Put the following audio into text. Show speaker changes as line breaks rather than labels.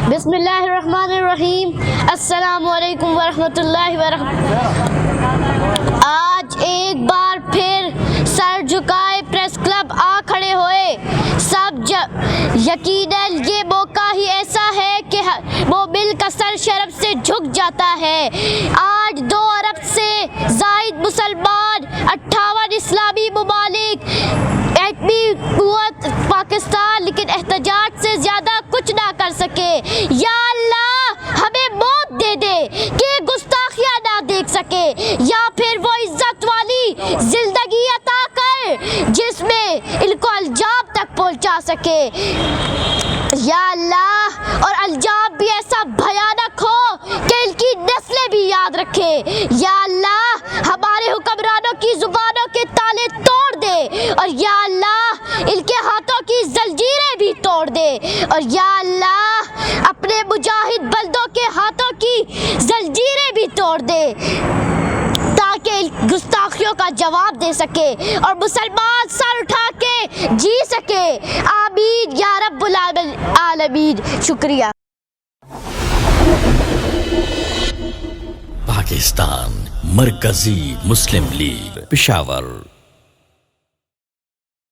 بسم اللہ الرحمن الرحیم۔ السلام علیکم ورحمۃ اللہ وبرکاتہ۔ آج ایک بار پھر سر جھکائے پریس کلب آ کھڑے ہوئے سب یقیناً یہ موقع ہی ایسا ہے کہ مومن کا سر شرم سے جھک جاتا ہے۔ آج 2 ارب سے زائد مسلمان، 58 اسلامی ممالک، ایٹمی قوت پاکستان لیکن احتجاج سے زیادہ کچھ نہ کر سکے۔ یا اللہ ہمیں موت دے دے کہ گستاخیاں نہ دیکھ سکے، یا پھر وہ عزت والی زندگی عطا کر جس میں ان کو انجام تک پہنچا سکے۔ یا اللہ اور انجام بھی ایسا بھیانک ہو کہ ان کی نسلیں بھی یاد رکھے۔ یا اللہ ہمارے حکمرانوں کی زبانوں کے تالے توڑ دے، اور یا اللہ ان کے ہاتھوں کی زنجیریں بھی توڑ دے، اور یا اللہ اپنے مجاہد بندوں کے ہاتھوں کی زنجیریں بھی توڑ دے تاکہ گستاخیوں کا جواب دے سکے اور مسلمان سر اٹھا کے جی سکے۔ آمین یا رب العالمین۔ شکریہ۔
پاکستان مرکزی مسلم لیگ پشاور۔